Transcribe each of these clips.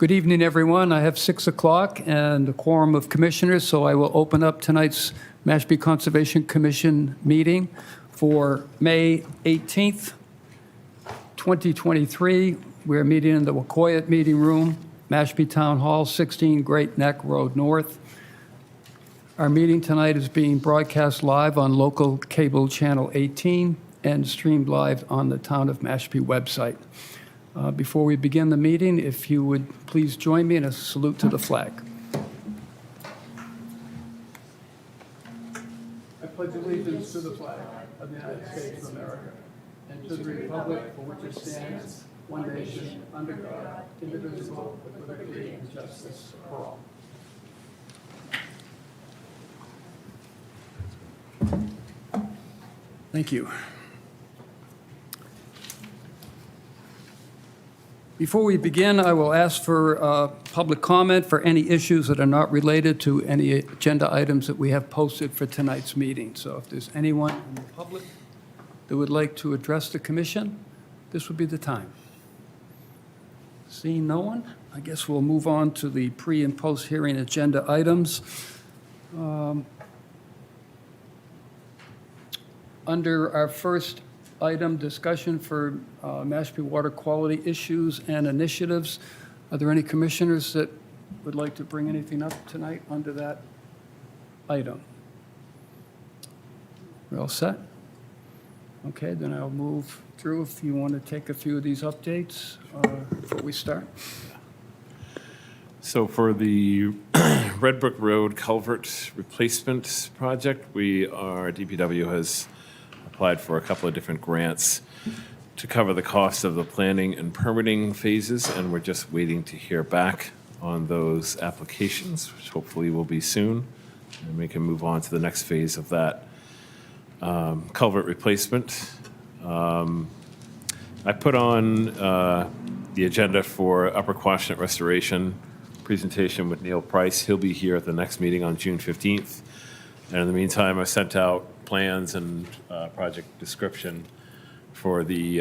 Good evening, everyone. I have 6 o'clock and a quorum of commissioners, so I will open up tonight's Mashpee Conservation Commission meeting for May 18th, 2023. We're meeting in the Wacoyet Meeting Room, Mashpee Town Hall, 16 Great Neck Road North. Our meeting tonight is being broadcast live on local cable channel 18 and streamed live on the Town of Mashpee website. Before we begin the meeting, if you would please join me in a salute to the flag. I pledge allegiance to the flag of the United States of America and to the republic for which it stands, one nation, under God, indivisible, with liberty and justice for all. Thank you. Before we begin, I will ask for public comment for any issues that are not related to any agenda items that we have posted for tonight's meeting. So if there's anyone in the public that would like to address the commission, this would be the time. Seeing no one, I guess we'll move on to the pre- and post-hearing agenda items. Under our first item, discussion for Mashpee water quality issues and initiatives. Are there any commissioners that would like to bring anything up tonight under that item? We're all set? Okay, then I'll move through if you want to take a few of these updates before we start. So for the Red Brook Road culvert replacement project, DPW has applied for a couple of different grants to cover the cost of the planning and permitting phases, and we're just waiting to hear back on those applications, which hopefully will be soon, and we can move on to the next phase of that culvert replacement. I put on the agenda for Upper Quashnet Restoration presentation with Neil Price. He'll be here at the next meeting on June 15th. And in the meantime, I sent out plans and project description for the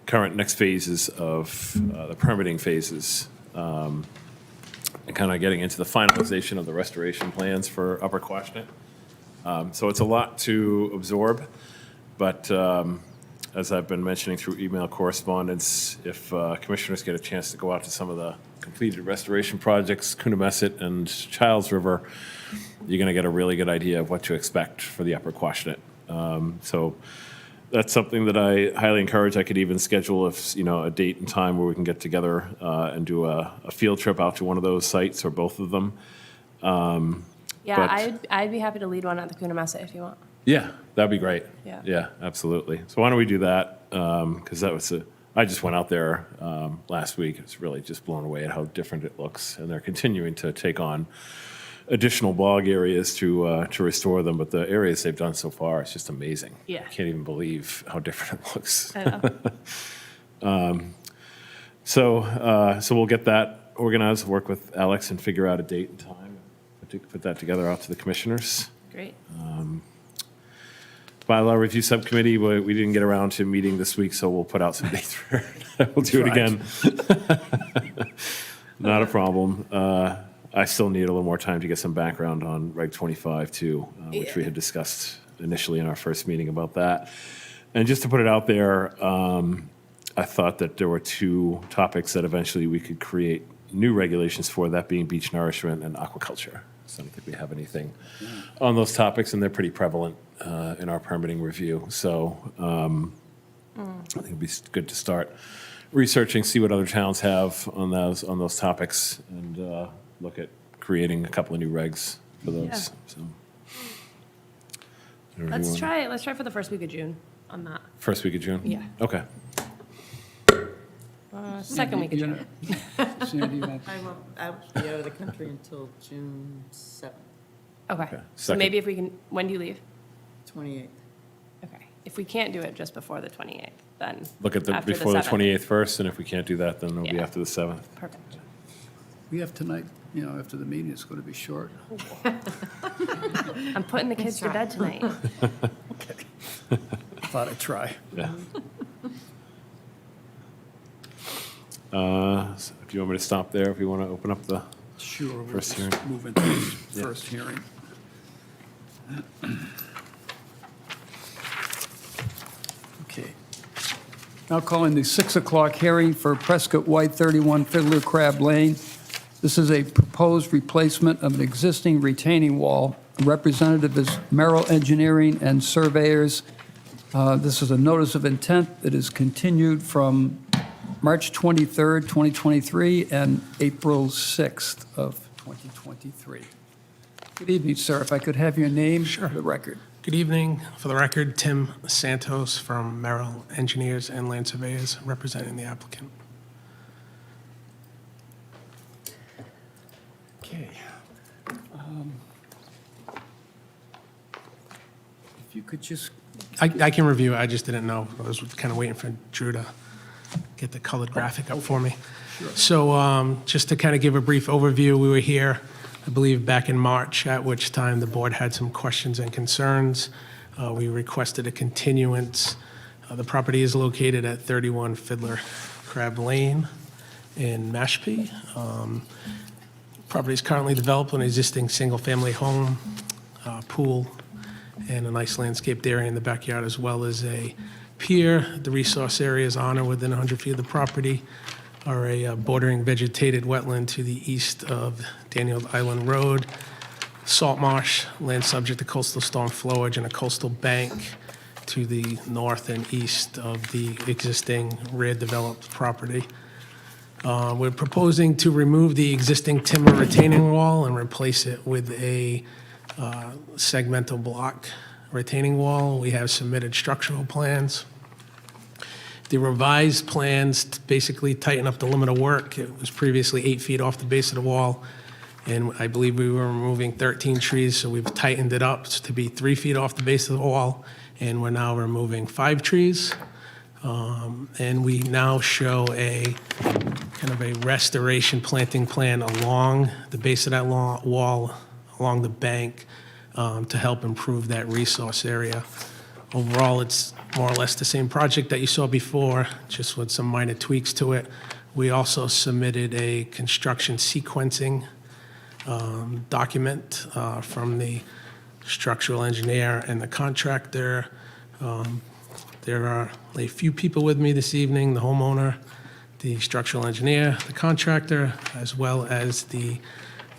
current next phases of the permitting phases, and kind of getting into the finalization of the restoration plans for Upper Quashnet. So it's a lot to absorb, but as I've been mentioning through email correspondence, if commissioners get a chance to go out to some of the completed restoration projects, Coonamessett and Childs River, you're going to get a really good idea of what to expect for the Upper Quashnet. So that's something that I highly encourage. I could even schedule a date and time where we can get together and do a field trip out to one of those sites or both of them. I'd be happy to lead one at the Coonamessett if you want. Yeah, that'd be great. Yeah, absolutely. So why don't we do that? Because I just went out there last week. It's really just blown away at how different it looks, and they're continuing to take on additional bog areas to restore them. But the areas they've done so far, it's just amazing. Yeah. I can't even believe how different it looks. I know. So we'll get that organized, work with Alex, and figure out a date and time to put that together out to the commissioners. Great. Bylaw Review Subcommittee, we didn't get around to meeting this week, so we'll put out some dates for it. We'll do it again. Not a problem. I still need a little more time to get some background on Reg 25 too, which we had discussed initially in our first meeting about that. And just to put it out there, I thought that there were two topics that eventually we could create new regulations for, that being beach nourishment and aquaculture. So I don't think we have anything on those topics, and they're pretty prevalent in our permitting review. So I think it'd be good to start researching, see what other towns have on those topics, and look at creating a couple of new regs for those. Yeah. So, Let's try for the first week of June on that. first week of June? Yeah. Okay. Second week of June. Sandy, you want- I won't be out of the country until June 7th, Okay. Okay. So Second. maybe if we can, when do you leave? 28th. Okay. If we can't do it just before the 28th, then Look at after before the 7th. 28th first, and if we can't do that, then it'll be Yeah. after the 7th. Perfect. We have tonight, after the meeting, it's going to be short. I'm putting the kids to bed tonight. Thought I'd try. Yeah. If you want me to stop there, if you want to open up the, Sure. we'll First just hearing. Move into this first hearing. Okay. Now calling the 6 o'clock hearing for Prescott White, 31 Fiddler Crab Lane. This is a proposed replacement of an existing retaining wall. The representative is Merrill Engineering and Surveyors. This is a notice of intent that is continued from March 23rd, 2023, and April 6th of 2023. Good evening, sir. If I could have your name for the record. Good evening. For the record, Tim Santos from Merrill Engineers and Land Surveyors, representing the applicant. Okay. If you could just, I can review it, I just didn't know. I was kind of waiting for Drew to get the colored graphic up for me. So just to kind of give a brief overview, we were here, I believe, back in March, at which time the board had some questions and concerns. We requested a continuance. The property is located at 31 Fiddler Crab Lane in Mashpee. Property is currently developed an existing single-family home, pool, and a nice landscaped area in the backyard, as well as a pier. The resource areas on or within 100 feet of the property are a bordering vegetated wetland to the east of Daniel Island Road, salt marsh, land subject to coastal storm flowage, and a coastal bank to the north and east of the existing rear developed property. We're proposing to remove the existing timber retaining wall and replace it with a segmental block retaining wall. We have submitted structural plans. The revised plans basically tighten up the limit of work. It was previously 8 feet off the base of the wall, and I believe we were removing 13 trees, so we've tightened it up to be 3 feet off the base of the wall, and we're now removing 5 trees. And we now show a kind of a restoration planting plan along the base of that wall, along the bank, to help improve that resource area. Overall, it's more or less the same project that you saw before, just with some minor tweaks to it. We also submitted a construction sequencing document from the structural engineer and the contractor. There are a few people with me this evening, the homeowner, the structural engineer, the contractor, as well as the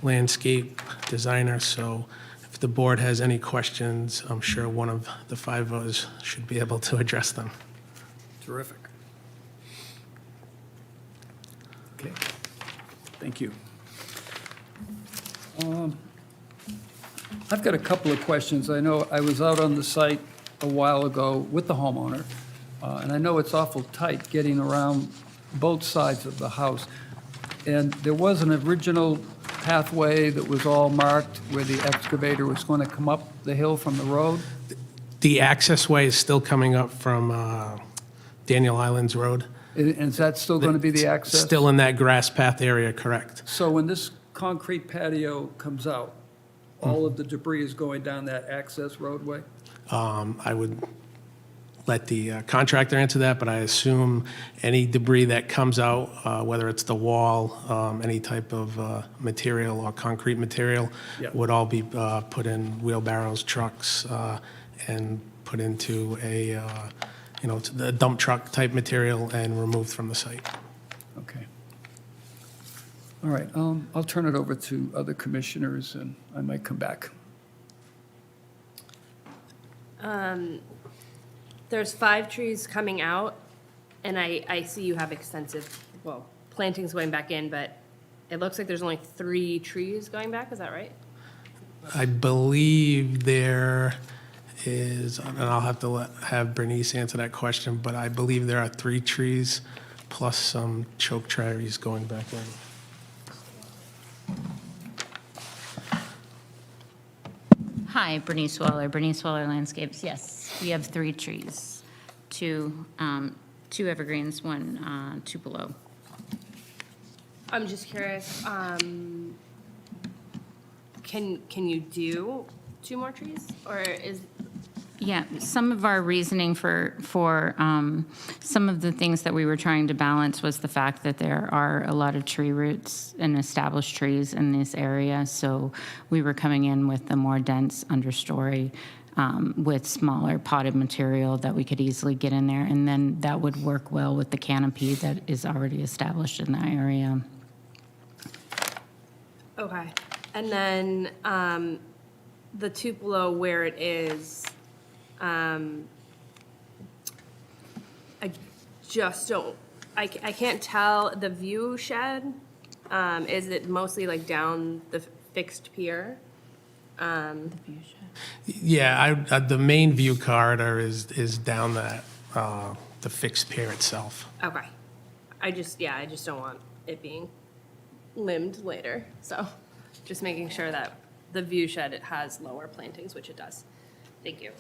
landscape designer. So if the board has any questions, I'm sure one of the 5 of us should be able to address them. terrific. Okay, thank you. I've got a couple of questions. I know I was out on the site a while ago with the homeowner, and I know it's awful tight getting around both sides of the house. And there was an original pathway that was all marked where the excavator was going to come up the hill from the road. The access way is still coming up from Daniel Islands Road. And is that still going to be the access? Still in that grass path area, correct. So when this concrete patio comes out, all of the debris is going down that access roadway? I would let the contractor answer that, but I assume any debris that comes out, whether it's the wall, any type of material or concrete material, Yeah. would all be put in wheelbarrows, trucks, and put into a, to the dump truck type material and removed from the site. Okay. All right, I'll turn it over to other commissioners, and I might come back. There's 5 trees coming out, and I see you have extensive, well, plantings going back in, but it looks like there's only 3 trees going back, is that right? I believe there is, and I'll have to have Bernice answer that question, but I believe there are 3 trees plus some choke trees going back in. Hi, Bernice Waller Landscapes. Yes, we have 3 trees, 2 evergreens, 1 tupelo. I'm just curious, can you do 2 more trees? Or is, Yeah, some of our reasoning for some of the things that we were trying to balance was the fact that there are a lot of tree roots and established trees in this area. So we were coming in with a more dense understory with smaller potted material that we could easily get in there. And then that would work well with the canopy that is already established in that area. Okay. And then the Tupelo where it is, I just don't, I can't tell the view shed. Is it mostly like down the fixed pier? Yeah, the main view corridor is down that, the fixed pier itself. Okay. I just don't want it being limbed later. So just making sure that the view shed, it has lower plantings, which it does. Thank you.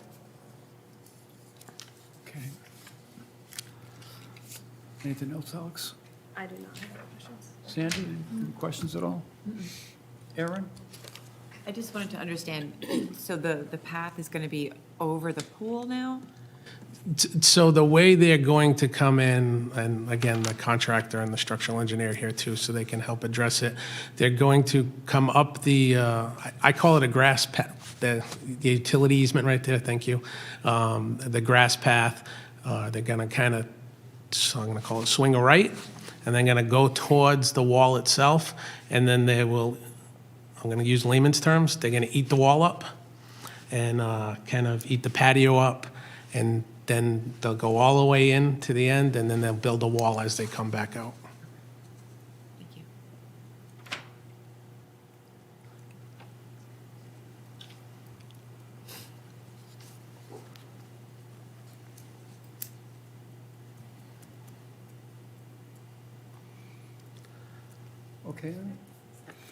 Okay. Anything else, Alex? I do not have any questions. Sandy, any questions at all? Aaron? I just wanted to understand, so the path is going to be over the pool now? So the way they're going to come in, and again, the contractor and the structural engineer here too, so they can help address it. They're going to come up the, I call it a grass path, the utility easement right there, thank you. The grass path, they're gonna kind of, so I'm gonna call it swing a right, and they're gonna go towards the wall itself, and then they will, I'm gonna use layman's terms, they're gonna eat the wall up and kind of eat the patio up, and then they'll go all the way in to the end, and then they'll build a wall as they come back out. Thank you. Okay.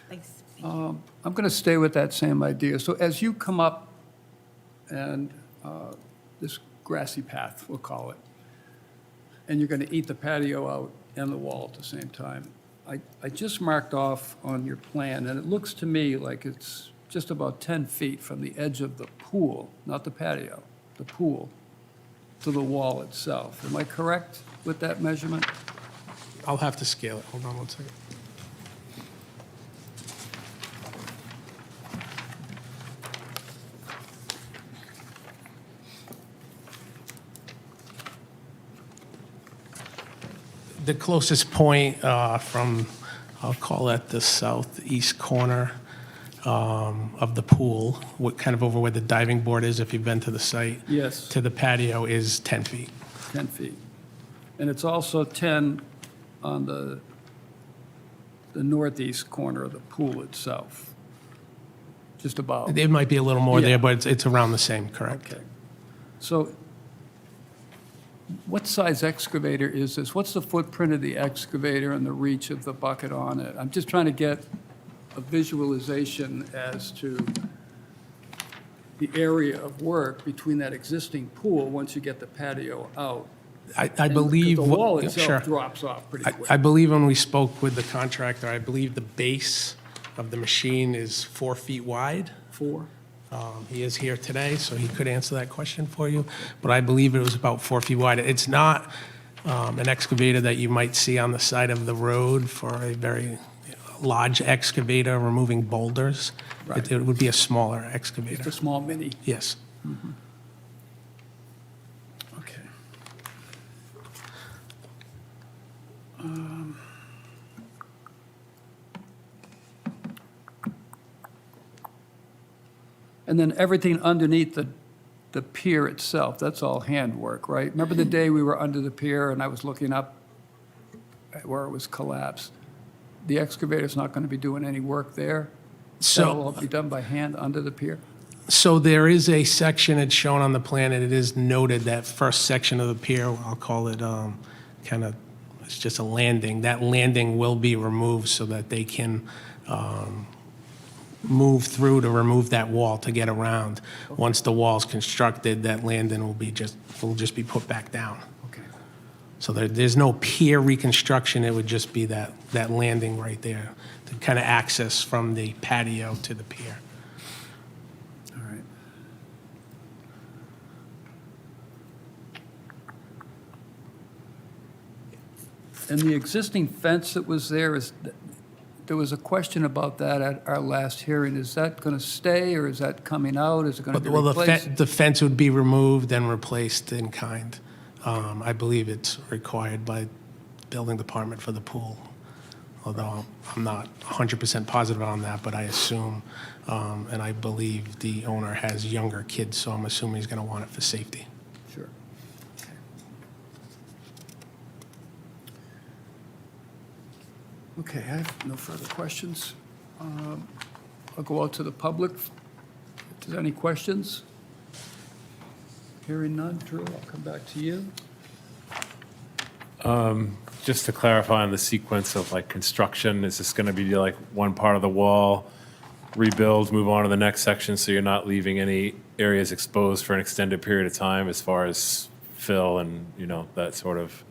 Thanks. I'm going to stay with that same idea. So as you come up and this grassy path, we'll call it, and you're going to eat the patio out and the wall at the same time, I just marked off on your plan, and it looks to me like it's just about 10 feet from the edge of the pool, not the patio, the pool, to the wall itself. Am I correct with that measurement? I'll have to scale it, hold on one second. The closest point from, I'll call it the southeast corner of the pool, what kind of over where the diving board is, if you've been to the site. Yes. To the patio is 10 feet. 10 feet. And it's also 10 on the northeast corner of the pool itself, just about. It might be a little more Yeah. there, but it's around the same, correct? Okay. So what size excavator is this? What's the footprint of the excavator and the reach of the bucket on it? I'm just trying to get a visualization as to the area of work between that existing pool once you get the patio out. I And believe. The wall Sure. itself drops off pretty quick. I believe when we spoke with the contractor, I believe the base of the machine is 4 feet wide. 4? He is here today, so he could answer that question for you, but I believe it was about 4 feet wide. It's not an excavator that you might see on the side of the road for a very large excavator removing boulders. Right. It would be a smaller Just excavator. a small mini? Yes. Okay. And then everything underneath the pier itself, that's all handwork, right? Remember the day we were under the pier and I was looking up at where it was collapsed? The excavator's not going to be doing any work there? That'll all So, be done by hand under the pier? so there is a section, it's shown on the plan, and it is noted that first section of the pier, I'll call it kind of, it's just a landing. That landing will be removed so that they can move through to remove that wall to get around. Once the wall's constructed, that landing will just be put back down. Okay. So there's no pier reconstruction, it would just be that landing right there to kind of access from the patio to the pier. All right. And the existing fence that was there there was a question about that at our last hearing. Is that going to stay, or is that coming out? Is it going to be Well, replaced? the fence would be removed and replaced in kind. I believe it's required by building department for the pool, although I'm not 100% positive on that, but I assume, and I believe the owner has younger kids, so I'm assuming he's going to want it for safety. Sure. Okay, I have no further questions. I'll go out to the public. If there's any questions? Hearing none. Drew, I'll come back to you. Just to clarify on the sequence of like construction, is this going to be like one part of the wall, rebuild, move on to the next section, so you're not leaving any areas exposed for an extended period of time as far as fill and, that sort of?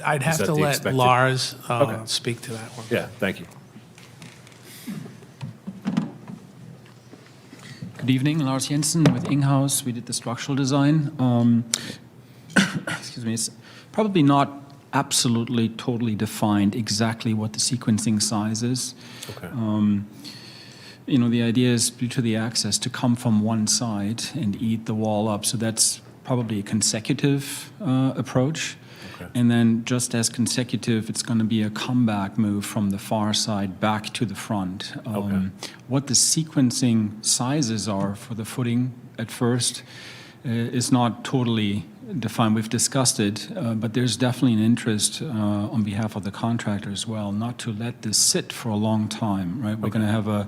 I'd have that to the let expected- Lars Okay. speak to that one. Yeah, thank you. Good evening, Lars Jensen with Inghouse. We did the structural design. Excuse me, it's probably not absolutely totally defined exactly what the sequencing size is. Okay. The idea is due to the access to come from one side and eat the wall up. So that's probably a consecutive approach. Okay. And then just as consecutive, it's going to be a comeback move from the far side back to the front. Okay. What the sequencing sizes are for the footing at first is not totally defined. We've discussed it, but there's definitely an interest on behalf of the contractor as well, not to let this sit for a long time, right? We're going to have a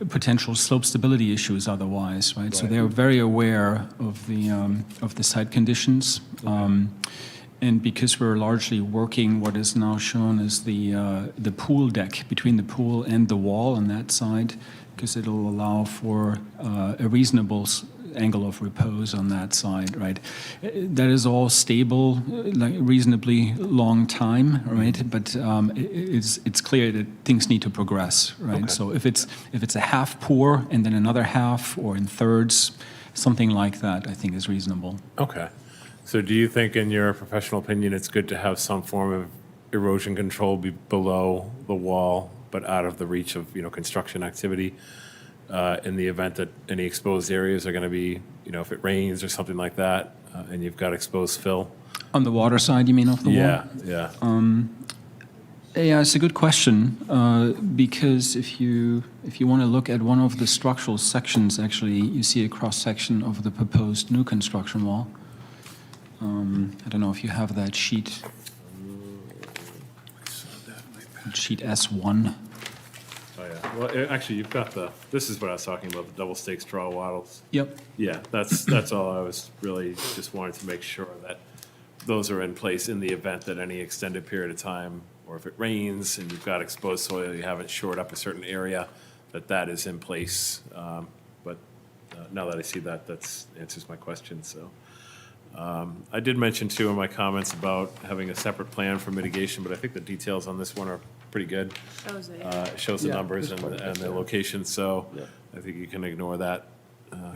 potential slope stability issues otherwise, right? So they're very aware of the site conditions. And because we're largely working what is now shown as the pool deck between the pool and the wall on that side, because it'll allow for a reasonable angle of repose on that side, right? That is all stable, like reasonably long time, right? But it's clear that things need to progress, right? Okay. So if it's a half pour and then another half, or in thirds, something like that, I think is reasonable. Okay. So do you think, in your professional opinion, it's good to have some form of erosion control be below the wall, but out of the reach of, construction activity, in the event that any exposed areas are going to be, if it rains or something like that, and you've got exposed fill? On the water side, you mean, of the wall? Yeah. Yeah, it's a good question, because if you want to look at one of the structural sections, actually, you see a cross-section of the proposed new construction wall. I don't know if you have that sheet. Sheet S1. Oh, yeah. Well, actually, you've got this is what I was talking about, the double stake straw wattles. Yep. Yeah, that's all I was really just wanting to make sure that those are in place in the event that any extended period of time, or if it rains and you've got exposed soil, you haven't shored up a certain area, that is in place. But now that I see that answers my question, so. I did mention, too, in my comments about having a separate plan for mitigation, but I think the details on this one are pretty good. Shows it. It shows the Yeah, numbers this and part, the yeah. location, so Yeah. I think you can ignore that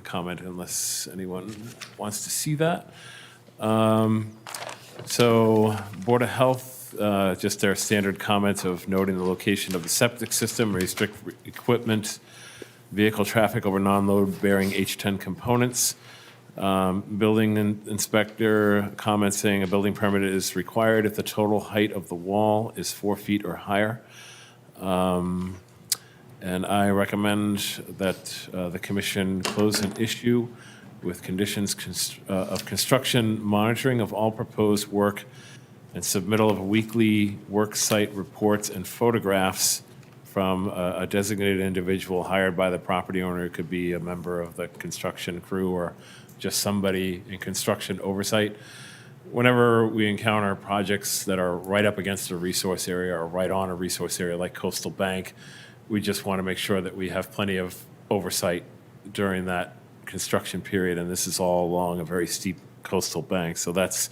comment unless anyone wants to see that. So Board of Health, just their standard comments of noting the location of the septic system, restrict equipment, vehicle traffic over non-load-bearing H10 components. Building inspector comments saying a building permit is required if the total height of the wall is 4 feet or higher. And I recommend that the commission close an issue with conditions of construction monitoring of all proposed work and submittal of weekly work site reports and photographs from a designated individual hired by the property owner. It could be a member of the construction crew or just somebody in construction oversight. Whenever we encounter projects that are right up against a resource area or right on a resource area like Coastal Bank, we just want to make sure that we have plenty of oversight during that construction period, and this is all along a very steep coastal bank. So that's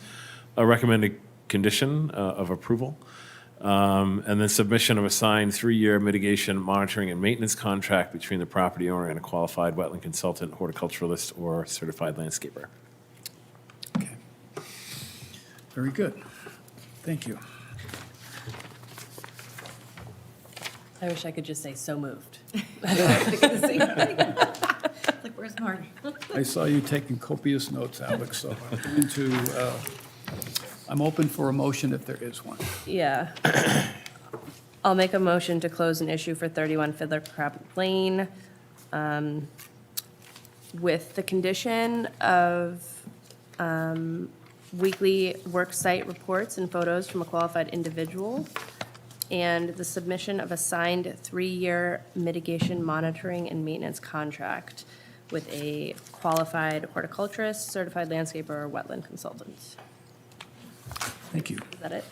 a recommended condition of approval. And then submission of a signed 3-year mitigation, monitoring, and maintenance contract between the property owner and a qualified wetland consultant, horticulturalist, or certified landscaper. Okay. Very good. Thank you. I wish I could just say so moved. Like, where's Marty? I saw you taking copious notes, Alex, so I'm open for a motion if there is one. Yeah. I'll make a motion to close an issue for 31 Fiddler Crab Lane with the condition of weekly work site reports and photos from a qualified individual and the submission of a signed 3-year mitigation monitoring and maintenance contract with a qualified horticulturist, certified landscaper, or wetland consultant. Thank you. Is that it?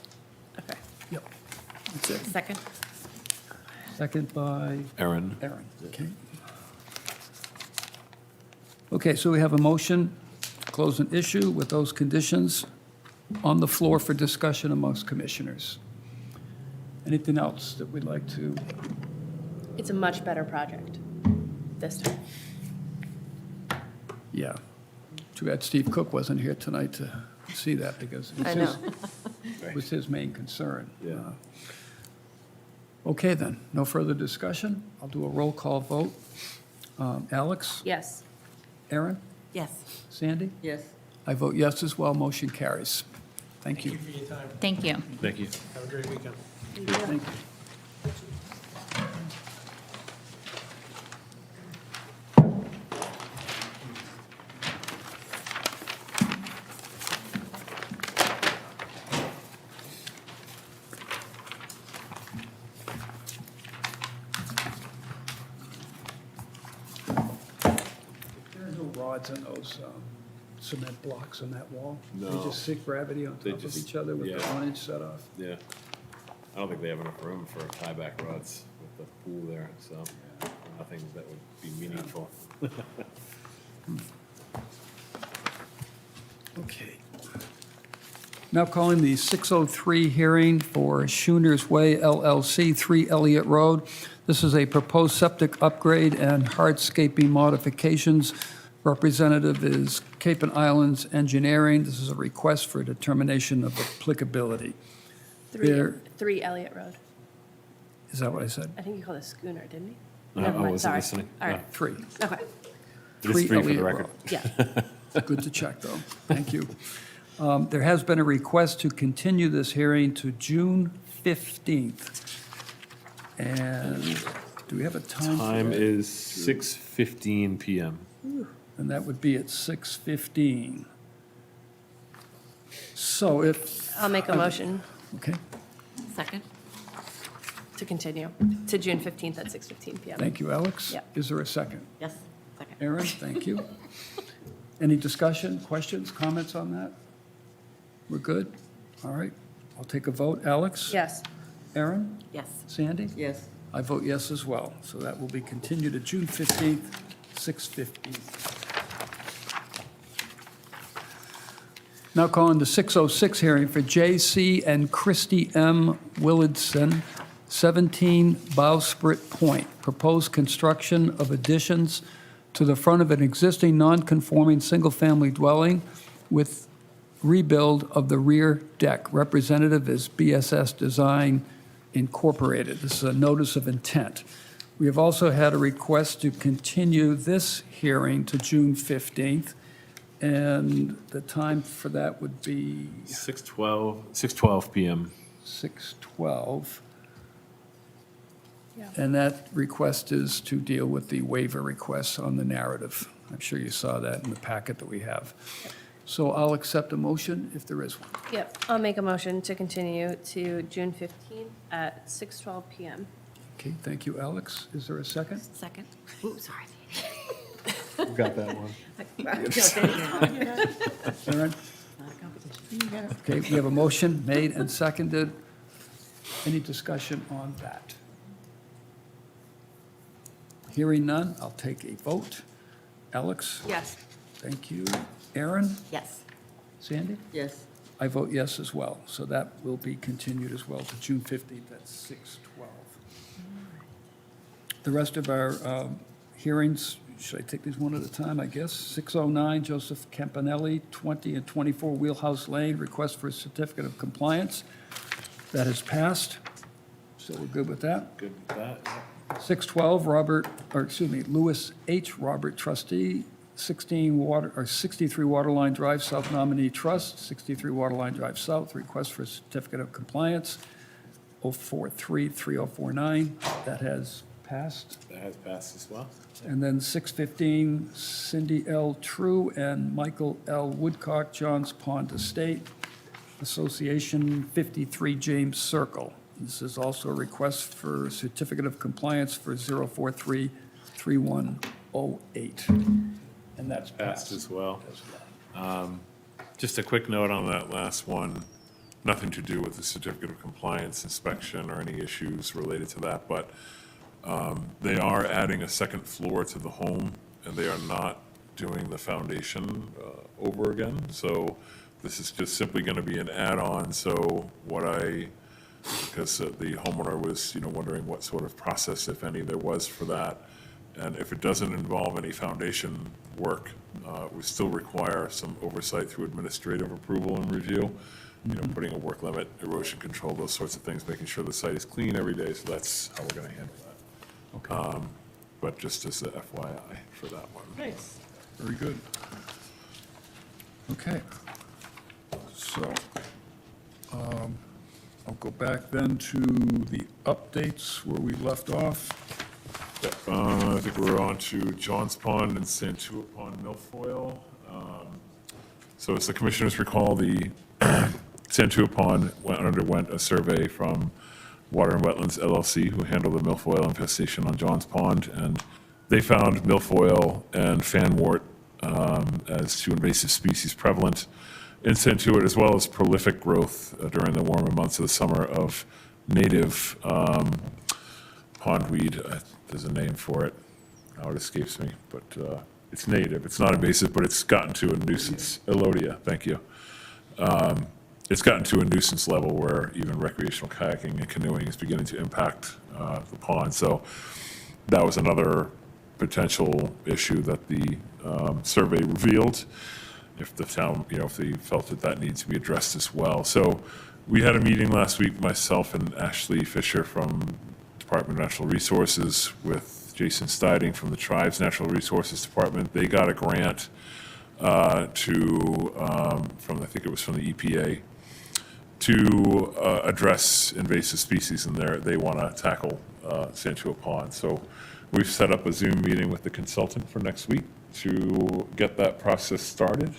Okay. Yep. That's it. Second? Second by Aaron? Aaron. Okay. Okay, so we have a motion to close an issue with those conditions on the floor for discussion amongst commissioners. Anything else that we'd like to? It's a much better project this time. Yeah. Too bad Steve Cook wasn't here tonight to see that because I know. it was his main concern. Yeah. Okay, then, no further discussion. I'll do a roll call vote. Alex? Yes. Aaron? Yes. Sandy? Yes. I vote yes as well. Motion carries. Thank you. For your time. Thank you. Thank you. Have a great weekend. Thank you. There are no rods in those cement blocks on that wall? They No. just sit gravity on They top of just- each other with the yeah. 1-inch set off? Yeah. I don't think they have enough room for tieback rods with the pool there, so nothing that would be meaningful. Okay. Now calling the 6:03 hearing for Schooner's Way LLC, 3 Elliott Road. This is a proposed septic upgrade and hardscaping modifications. Representative is Cape and Islands Engineering. This is a request for determination of applicability. There- 3 Elliott Road. Is that what I said? I think you called it Schooner, didn't you? I Never mind, wasn't sorry. listening. All right, 3. okay, It is 3 3 for the Elliott record. Road. yeah. Good to check, though. Thank you. There has been a request to continue this hearing to June 15th. And do we have a time? for Time that? is 6:15 PM. And that would be at 6:15. So if, I'll make a motion okay, Second? to continue to June 15th at 6:15 PM. thank you, Alex. Yeah. Is there a second? Yes. Second. Aaron, thank you. Any discussion, questions, comments on that? We're good? All right, I'll take a vote. Alex? Yes. Aaron? Yes. Sandy? Yes. I vote yes as well. So that will be continued to June 15th, 6:15. Now calling the 6:06 hearing for J.C. and Christy M. Willardson, 17 Bowsprit Point. Proposed construction of additions to the front of an existing non-conforming single-family dwelling with rebuild of the rear deck. Representative is BSS Design Incorporated. This is a notice of intent. We have also had a request to continue this hearing to June 15th, and the time for that would be 6:12 PM. 6:12. Yeah. And that request is to deal with the waiver requests on the narrative. I'm sure you saw that in the packet that we have. So I'll accept a motion if there is one. Yep, I'll make a motion to continue to June 15th at 6:12 PM. Okay, thank you, Alex. Is there a second? Second? Ooh, sorry. Got that one. Aaron? Okay, we have a motion made and seconded. Any discussion on that? Hearing none, I'll take a vote. Alex? Yes. Thank you. Aaron? Yes. Sandy? Yes. I vote yes as well. So that will be continued as well to June 15th at 6:12. The rest of our hearings, should I take these one at a time, I guess? 609, Joseph Campanelli, 20 and 24 Wheelhouse Lane, request for a certificate of compliance. That has passed. So we're good with that? Good with that? 612, Louis H. Robert, trustee, 63 Waterline Drive South nominee trust, 63 Waterline Drive South, request for certificate of compliance, 0433049. That has passed. That has passed as well. And then 615, Cindy L. True and Michael L. Woodcock, Johns Pond Estate, Association 53 James Circle. This is also a request for certificate of compliance for 0433108. And that's Passed passed. as well. Just a quick note on that last one, nothing to do with the certificate of compliance inspection or any issues related to that, but they are adding a second floor to the home, and they are not doing the foundation over again. So this is just simply going to be an add-on. So because the homeowner was, wondering what sort of process, if any, there was for that. And if it doesn't involve any foundation work, we still require some oversight through administrative approval and review. Putting a work limit, erosion control, those sorts of things, making sure the site is clean every day. So that's how we're going to handle that. Okay, But just as a FYI for that one. Nice. very good. Okay. So, I'll go back then to the updates where we left off. I think we're on to Johns Pond and Santua Pond milfoil. So as the commissioners recall, the Santua Pond underwent a survey from Water and Wetlands LLC, who handle the milfoil infestation on Johns Pond, and they found milfoil and fanwort as two invasive species prevalent in Santua, as well as prolific growth during the warmer months of the summer of native pondweed. There's a name for it. Now it escapes me, but it's native. It's not invasive, but it's gotten to a nuisance. Elodia, thank you. It's gotten to a nuisance level where even recreational kayaking and canoeing is beginning to impact the pond. So that was another potential issue that the survey revealed, if the town, if they felt that needs to be addressed as well. So we had a meeting last week, myself and Ashley Fisher from Department of Natural Resources with Jason Steiding from the Tribes Natural Resources Department. They got a grant from, I think it was from the EPA, to address invasive species in there. They want to tackle Santua Pond. So we've set up a Zoom meeting with the consultant for next week to get that process started.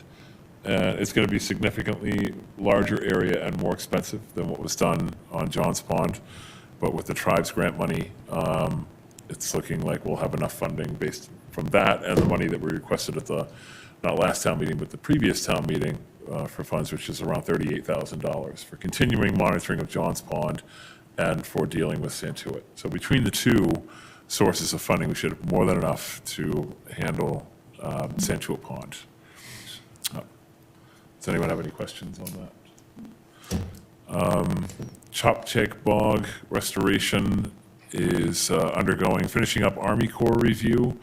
And it's going to be significantly larger area and more expensive than what was done on Johns Pond. But with the Tribes grant money, it's looking like we'll have enough funding based from that and the money that we requested at the, not last town meeting, but the previous town meeting for funds, which is around $38,000 for continuing monitoring of Johns Pond and for dealing with Santuit. So between the two sources of funding, we should have more than enough to handle Santua Pond. Does anyone have any questions on that? Chopchak Bog restoration is finishing up Army Corps review.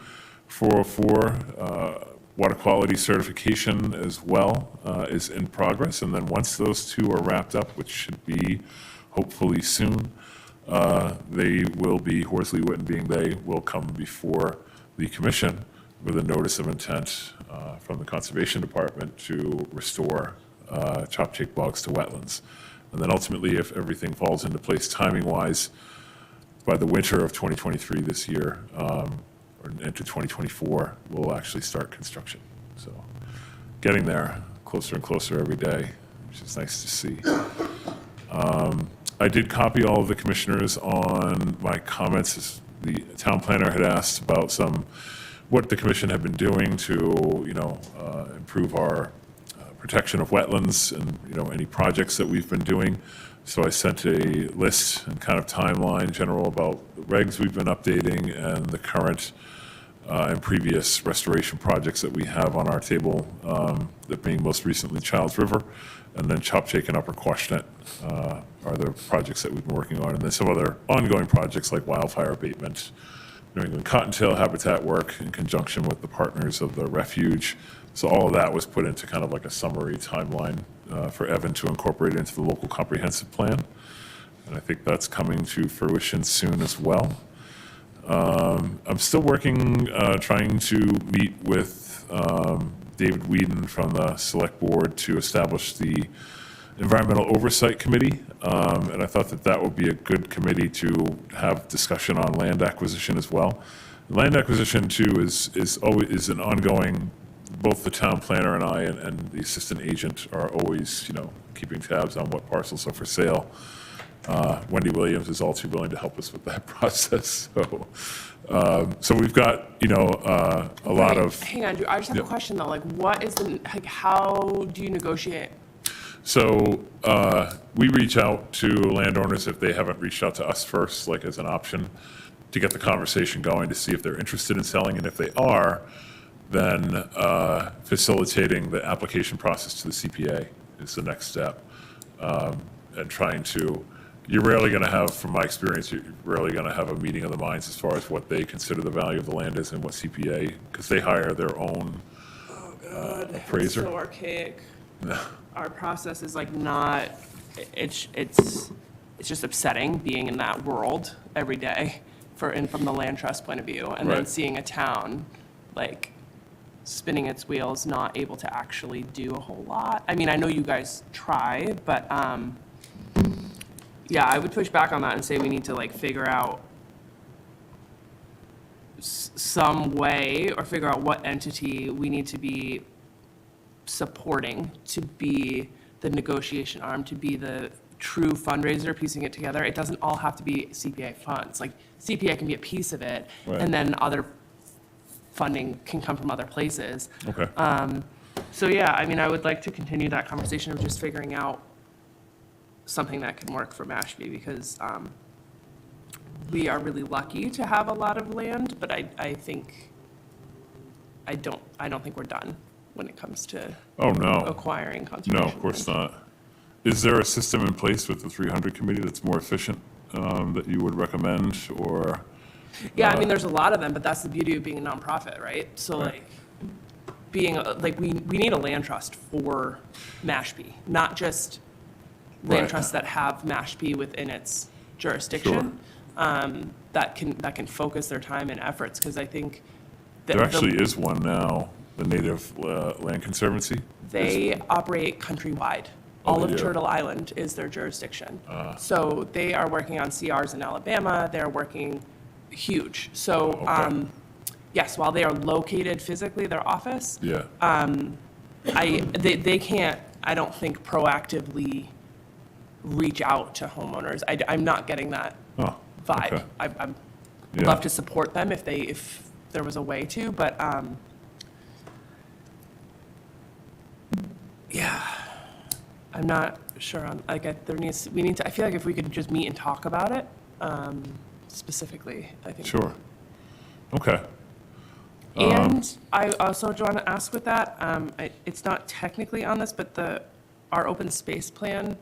404 water quality certification as well is in progress. And then once those two are wrapped up, which should be hopefully soon, they will be, Horsley Witten being they, will come before the commission with a notice of intent from the Conservation Department to restore Chopchak bogs to wetlands. And then ultimately, if everything falls into place timing-wise, by the winter of 2023 this year, or into 2024, we'll actually start construction. So getting there, closer and closer every day, which is nice to see. I did copy all of the commissioners on my comments. As the town planner had asked about what the commission had been doing to, improve our protection of wetlands and, any projects that we've been doing. So I sent a list and kind of timeline general about the regs we've been updating and the current and previous restoration projects that we have on our table, that being most recently Childs River, and then Chopchak and Upper Quashnet are the projects that we've been working on. And then some other ongoing projects like wildfire abatement, New England cottontail habitat work in conjunction with the partners of the refuge. So all of that was put into kind of like a summary timeline for Evan to incorporate into the local comprehensive plan. and I think that's coming to fruition soon as well. I'm still working, trying to meet with David Whedon from the Select Board to establish the Environmental Oversight Committee, and I thought that that would be a good committee to have discussion on land acquisition as well. Land acquisition, too, is an ongoing, both the town planner and I and the assistant agent are always, keeping tabs on what parcels are for sale. Wendy Williams is all too willing to help us with that process. So we've got, a lot of. Hang on, Drew, I just have a question though, how do you negotiate? So we reach out to landowners if they haven't reached out to us first, like as an option, to get the conversation going, to see if they're interested in selling, and if they are, then facilitating the application process to the CPA is the next step. And trying to, you're rarely going to have, from my experience, you're rarely going to have a meeting of the minds as far as what they consider the value of the land is and what CPA, because they hire their own appraiser. It's so archaic. Our process is not, it's just upsetting being in that world every day from the land trust point of view. And then Right. seeing a town spinning its wheels, not able to actually do a whole lot. I mean, I know you guys try, but yeah, I would push back on that and say we need to figure out some way or figure out what entity we need to be supporting to be the negotiation arm, to be the true fundraiser, piecing it together. It doesn't all have to be CPA funds. CPA can be a piece of it, Right. and then other funding can come from other places. Okay. So yeah, I mean, I would like to continue that conversation of just figuring out something that can work for Mashpee, because we are really lucky to have a lot of land, but I don't think we're done when it comes to Oh, no. acquiring No, conservation. of course not. Is there a system in place with the 300 committee that's more efficient that you would recommend, or? Yeah, I mean, there's a lot of them, but that's the beauty of being a nonprofit, right? So Right. we need a land trust for Mashpee, not just land Right. trusts that have Mashpee within its jurisdiction. That can focus their time and efforts, because I think that There actually is one now, the Native Land Conservancy. they operate countrywide. All they of do? Turtle Island is their jurisdiction. So they are working on CRs in Alabama, they're working huge. So, Okay. yes, while they are located physically, their office, Yeah, they can't, I don't think, proactively reach out to homeowners. I'm not getting that oh, vibe. okay. I'd Yeah. love to support them if there was a way to, but, yeah, I'm not sure on, I feel like if we could just meet and talk about it, specifically, I think. Sure. Okay. And I also want to ask with that, it's not technically on this, but our open space plan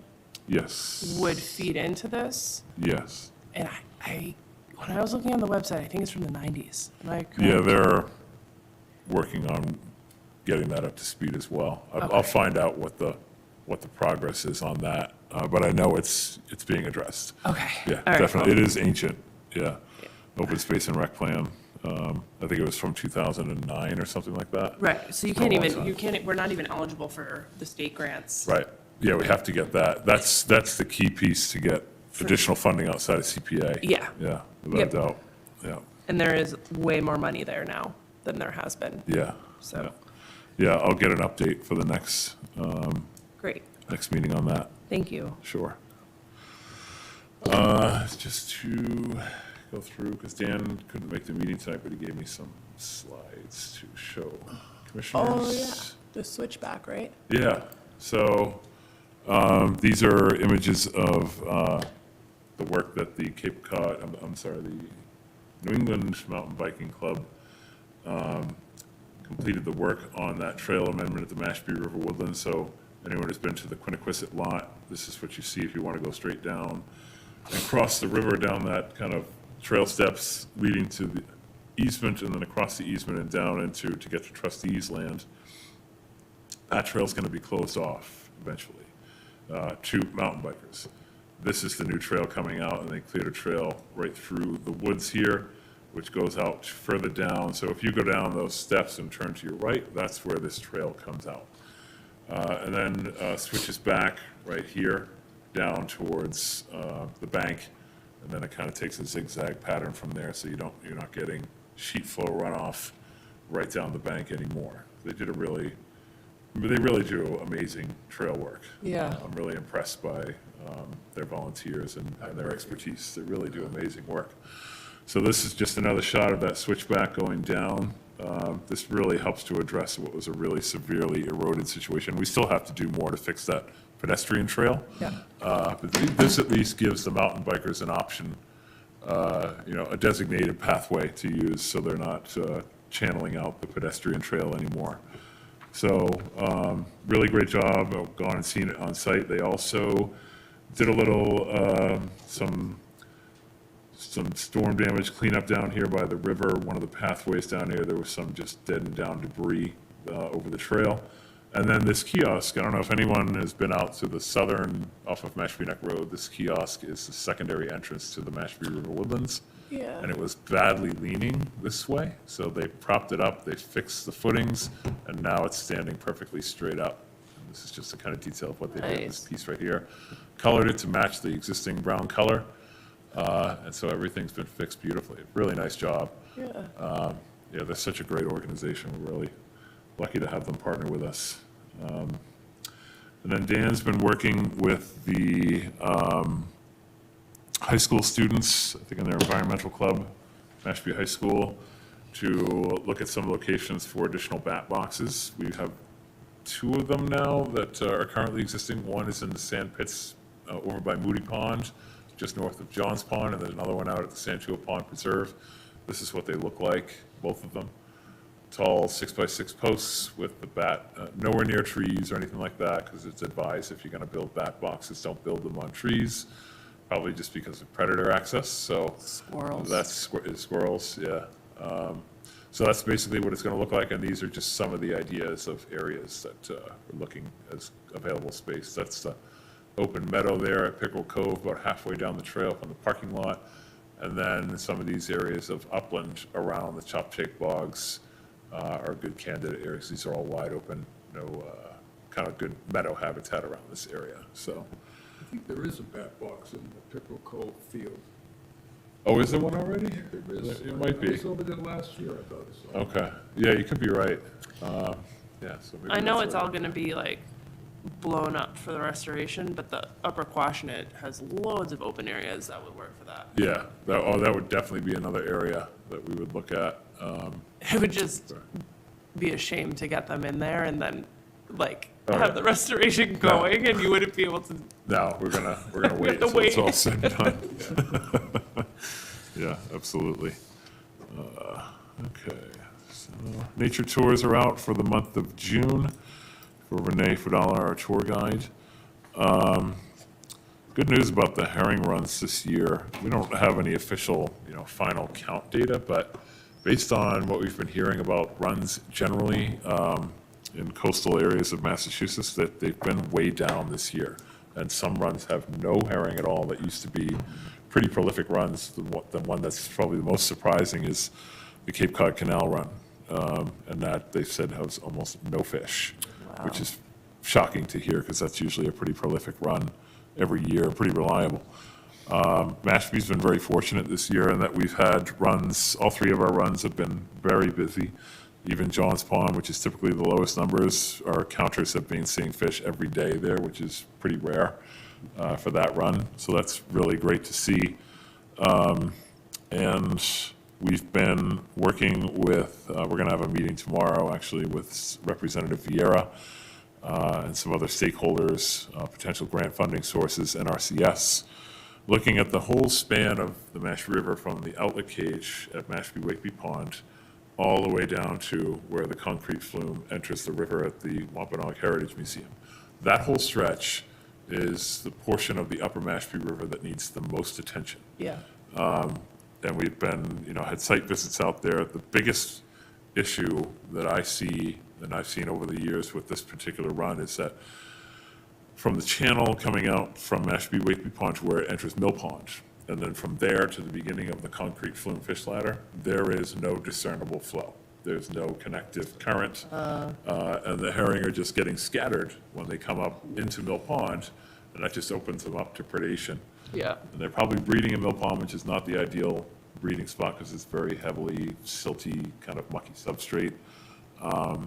Yes. would feed into this. Yes. And when I was looking on the website, I think it's from the 90s. Am I correct? Yeah, they're working on getting that up to speed as well. I'll Okay. find out what the progress is on that, but I know it's being addressed. Okay. Yeah, All right, definitely. cool. It is ancient, yeah. Open Space and Rec Plan. I think it was from 2009 or something like that. Right, so For a long time. we're not even eligible for the state grants. Right. Yeah, we have to get that. That's the key piece to get additional funding outside of CPA. Yeah. Yeah, without Yep. doubt. Yeah, And there is way more money there now than there has been. yeah. So, Yeah, I'll get an update for the next great, meeting on that. thank you. Sure. Just to go through, because Dan couldn't make the meeting tonight, but he gave me some slides to show commissioners. Oh, yeah, the switchback, right? Yeah, so these are images of the work that the Cape Cod, the New England Mountain Biking Club completed the work on that trail amendment at the Mashpee River Woodlands. So anyone who's been to the Quiniquisette lot, this is what you see if you want to go straight down and cross the river down that kind of trail steps leading to the easement, and then across the easement and down to get to trustees' land. That trail's going to be closed off eventually to mountain bikers. This is the new trail coming out, and they cleared a trail right through the woods here, which goes out further down. So if you go down those steps and turn to your right, that's where this trail comes out. And then switches back right here down towards the bank, and then it kind of takes a zigzag pattern from there, so you're not getting sheet flow runoff right down the bank anymore. They really do amazing trail work. Yeah. I'm really impressed by their volunteers and their expertise. They really do amazing work. So this is just another shot of that switchback going down. This really helps to address what was a really severely eroded situation. We still have to do more to fix that pedestrian trail. Yeah. But this at least gives the mountain bikers an option, a designated pathway to use, so they're not channeling out the pedestrian trail anymore. So really great job. I've gone and seen it on site. They also did a little, some storm damage cleanup down here by the river. One of the pathways down here, there was some just dead and down debris over the trail. And then this kiosk, I don't know if anyone has been out to the southern, off of Mashpee Neck Road, this kiosk is the secondary entrance to the Mashpee River Woodlands. Yeah. And it was badly leaning this way, so they propped it up, they fixed the footings, and now it's standing perfectly straight up. And this is just a kind of detail of what they did in this Nice. piece right here. Colored it to match the existing brown color, and so everything's been fixed beautifully. Really nice job. Yeah. Yeah, they're such a great organization. We're really lucky to have them partner with us. And then Dan's been working with the high school students, I think in their environmental club, Mashpee High School, to look at some locations for additional bat boxes. We have 2 of them now that are currently existing. One is in the sand pits over by Moody Pond, just north of Johns Pond, and there's another one out at the Santua Pond Preserve. This is what they look like, both of them. Tall 6x6 posts with the bat, nowhere near trees or anything like that, because it's advised if you're gonna build bat boxes, don't build them on trees, probably just because of predator access, so. Squirrels. That's squirrels, yeah. So that's basically what it's gonna look like, and these are just some of the ideas of areas that we're looking as available space. That's the open meadow there at Pickerel Cove, about halfway down the trail from the parking lot. And then some of these areas of upland around the Chopshake Bogs are good candidate areas. These are all wide open, kind of good meadow habitat around this area, so. I think there is a bat box in the Pickerel Cove field. Oh, is there one already? There is. It might I be. was over there last year, I thought I saw. Okay, yeah, you could be right. Yeah, so maybe I know that's it's right. all gonna be like blown up for the restoration, but the upper Quashnet has loads of open areas that would work for that. Yeah, that would definitely be another area that we would look at. It would just be a shame to get them in there and then like Oh, have yeah. the restoration going and you wouldn't be able to. No, we're gonna wait to until it's all wait. said and done. Yeah, absolutely. Okay, so nature tours are out for the month of June for Renee Fidala, our tour guide. Good news about the herring runs this year. We don't have any official, final count data, but based on what we've been hearing about runs generally in coastal areas of Massachusetts, that they've been way down this year. And some runs have no herring at all. That used to be pretty prolific runs. The one that's probably the most surprising is the Cape Cod Canal Run. And that they said has almost no fish, which is shocking to hear because that's usually a pretty prolific run every year, pretty reliable. Mashpee's been very fortunate this year in that we've had runs, all 3 of our runs have been very busy. Even Johns Pond, which is typically the lowest numbers, our counters have been seeing fish every day there, which is pretty rare for that run. So that's really great to see. And we've been working with, we're going to have a meeting tomorrow, actually, with Representative Vieira and some other stakeholders, potential grant funding sources, NRCS, looking at the whole span of the Mashpee River from the outlet cage at Mashpee Wakeby Pond all the way down to where the concrete flume enters the river at the Wampanoag Heritage Museum. That whole stretch is the portion of the upper Mashpee River that needs the most attention. Yeah. And we've been, had site visits out there. The biggest issue that I see, and I've seen over the years with this particular run, is that from the channel coming out from Mashpee Wakeby Pond to where it enters Mill Pond. And then from there to the beginning of the concrete flume fish ladder, there is no discernible flow. There's no connective current. And the herring are just getting scattered when they come up into Mill Pond, and that just opens them up to predation. Yeah. And they're probably breeding in Mill Pond, which is not the ideal breeding spot because it's very heavily silty, kind of mucky substrate.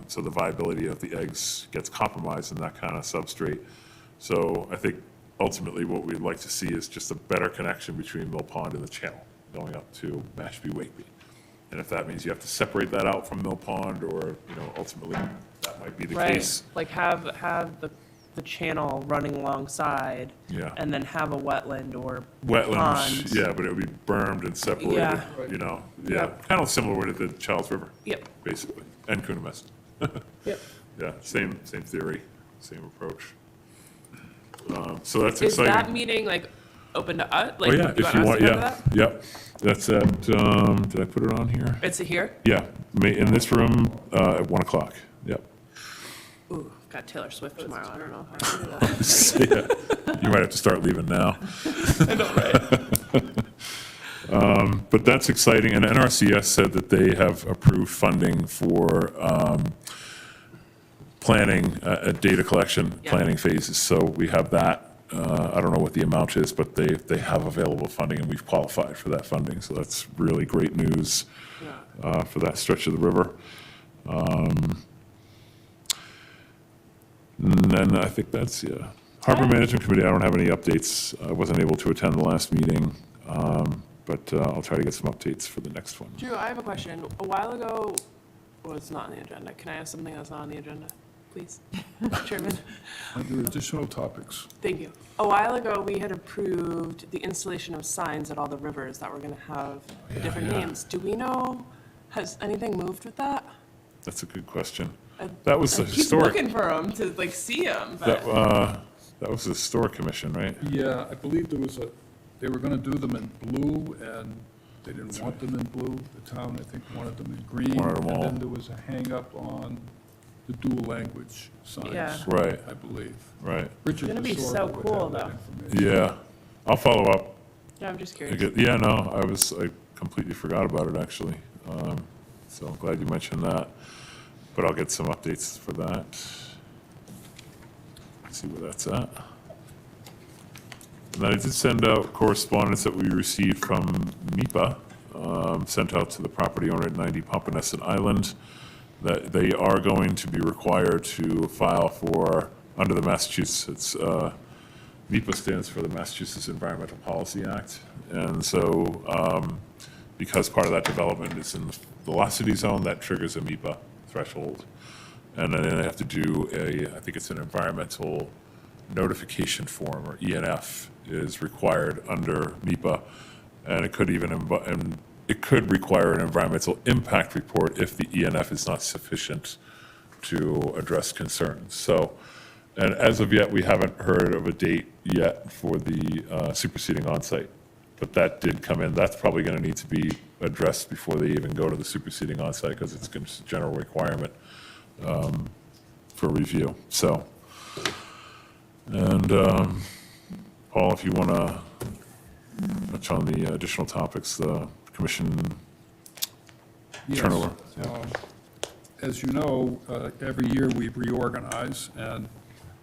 So the viability of the eggs gets compromised in that kind of substrate. So I think ultimately what we'd like to see is just a better connection between Mill Pond and the channel going up to Mashpee Wakeby. And if that means you have to separate that out from Mill Pond, or, ultimately that might be the case. Like have the channel running alongside. Yeah. And then have a wetland or Wetlands, pond. yeah, but it would be bermed and separated, Yeah. yeah, kind of similar to the Charles River. Yep. Basically, and Coonamessett. Yep. Yeah, same theory, same approach. So that's Is exciting. that meeting like open to us? Oh, Like, yeah, if you us want, to go to yeah, that? yep. That's at, did I put it on here? It's here? Yeah, in this room, at 1 o'clock, yep. Ooh, got Taylor Swift tomorrow. I don't know if I can do that. Yeah, you might have to start leaving now. I know, right? But that's exciting, and NRCS said that they have approved funding for planning, data collection, Yeah. planning phases. So we have that. I don't know what the amount is, but they have available funding, and we've qualified for that funding. So that's really great news for that stretch of the river. And then I think that's, yeah. Harbor Management Committee, I don't have any updates. I wasn't able to attend the last meeting, but I'll try to get some updates for the next one. Drew, I have a question. A while ago, well, it's not on the agenda. Can I ask something that's not on the agenda, please? Chairman? Under additional topics. Thank you. A while ago, we had approved the installation of signs at all the rivers that were going to have different names. Do we know, has anything moved with that? That's a good question. That was the I keep historic, looking for them to like see them, that, but that was the historic commission, right? Yeah, I believe they were gonna do them in blue, and they didn't want them in blue. The town, I think, wanted them in green. Wanted them all. And then there was a hang-up on the dual language signs. Yeah. Right, I believe. right. Richard gonna be Besora so would cool, have that though. information. Yeah, I'll follow up. yeah, I'm just I curious. get- Yeah, no, I completely forgot about it, actually. So I'm glad you mentioned that. But I'll get some updates for that. See where that's at. And then I did send out correspondence that we received from MIPA, sent out to the property owner at 90 Pompanesett Island, that they are going to be required to file for, under the Massachusetts, MIPA stands for the Massachusetts Environmental Policy Act. And so, because part of that development is in the velocity zone, that triggers a MIPA threshold. And then they have to do I think it's an environmental notification form, or ENF is required under MIPA. And it could even, and it could require an environmental impact report if the ENF is not sufficient to address concerns. So, and as of yet, we haven't heard of a date yet for the superseding onsite. But that did come in. That's probably going to need to be addressed before they even go to the superseding onsite, because it's a general requirement for review. So, and Paul, if you want to touch on the additional topics, the commission Yes. turnover. As you know, every year we reorganize, and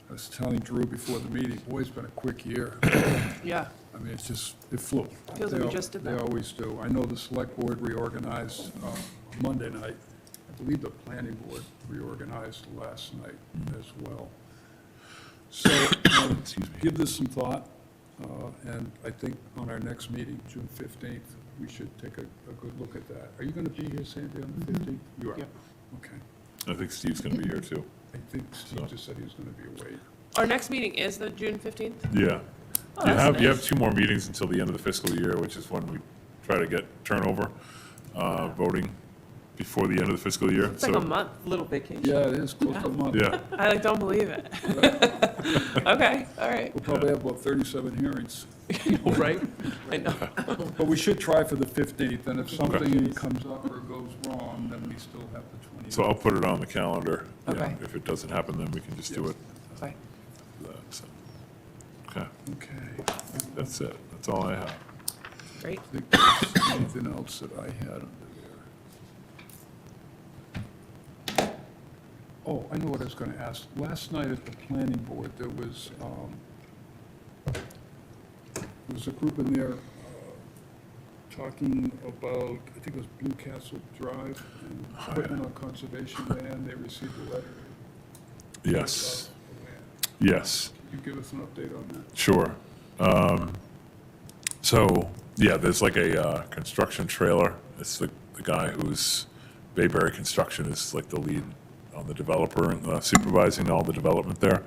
I was telling Drew before the meeting, boy, it's been a quick year. Yeah. I mean, it's just, it flew. Feels like we just did They that. always do. I know the select board reorganized Monday night. I believe the planning board reorganized last night as well. So give this some thought, and I think on our next meeting, June 15th, we should take a good look at that. Are you going to be here, Sandy, on the 15th? You are? Yep. Okay. I think Steve's going to be here too. I think Steve just said he was going to be away. Our next meeting is the June 15th? Yeah. Oh, You that's have nice. 2 more meetings until the end of the fiscal year, which is when we try to get turnover, voting before the end of the fiscal year. It's like a month, little vacation. Yeah, it is close to a month. Yeah, I like don't believe it. Okay, all right. We'll probably have about 37 hearings. Right? I know. But we should try for the 15th, and if something comes up or goes wrong, then we still have the 20th. so I'll put it on the calendar. Yeah, Okay. If it doesn't happen, then we can just do it Okay. for that, so. Okay, Okay. that's it. That's all I have. Great. I think there's anything else that I had under there. Oh, I know what I was going to ask. Last night at the planning board, there was a group in there talking about, I think it was Blue Castle Drive and equipment on conservation land. They received a letter. Yes, about the land. yes. Can you give us an update on that? Sure. So, yeah, there's like a construction trailer. It's the guy who's, Bayberry Construction is like the lead on the developer and supervising all the development there.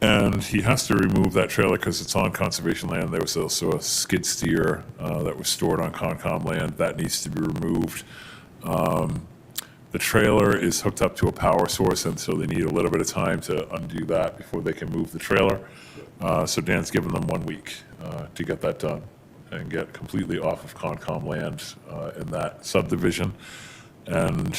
And he has to remove that trailer because it's on conservation land. There was also a skid steer that was stored on Concom land. That needs to be removed. The trailer is hooked up to a power source, and so they need a little bit of time to undo that before they can move the trailer. So Dan's given them 1 week to get that done and get completely off of Concom land in that subdivision. And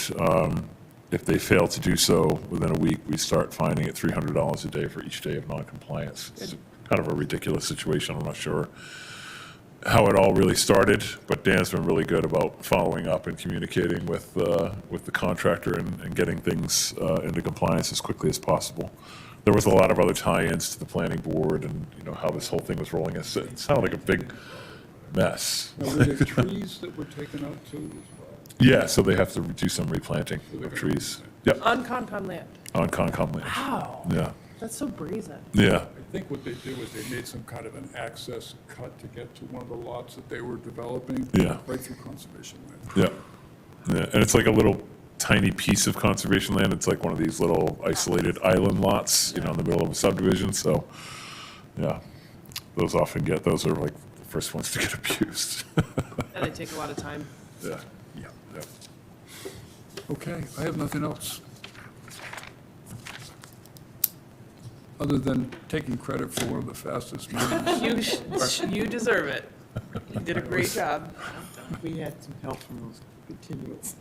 if they fail to do so within a week, we start fining it $300 a day for each day of noncompliance. It's kind of a ridiculous situation. I'm not sure how it all really started, but Dan's been really good about following up and communicating with the contractor and getting things into compliance as quickly as possible. There was a lot of other tie-ins to the planning board and, you know, how this whole thing was rolling. It sounded like a big mess. Now, were there trees that were taken out too as well? Yeah, so they have to do some replanting of trees. Yep, On Concom land. on Concom land. Wow, Yeah, that's so brazen. yeah, I think what they did was they made some kind of an access cut to get to one of the lots that they were developing. Yeah. Right through conservation land. yeah. Yeah, and it's like a little tiny piece of conservation land. It's like one of these little isolated island lots, you know, in the middle of a subdivision, so, yeah. Those are like the first ones to get abused. And they take a lot of time. Yeah, yeah. Okay, I have nothing else. Other than taking credit for one of the fastest meetings. You deserve it. You did a great job. We had some help from those continuance.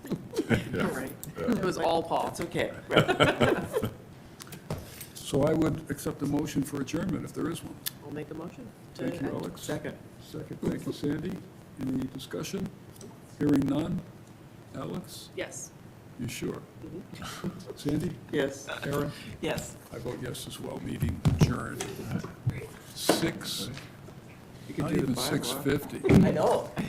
You're right. It was all Paul. It's okay. So I would accept a motion for adjournment if there is one. We'll make a motion. to Thank you, end. Alex. Second. Second, thank you, Sandy. Any discussion? Hearing none. Alex, Yes. you sure? Sandy? Yes. Aaron? Yes. I vote yes as well. Meeting adjourned. You could Not do the even 5 o'clock. 6:50. I know.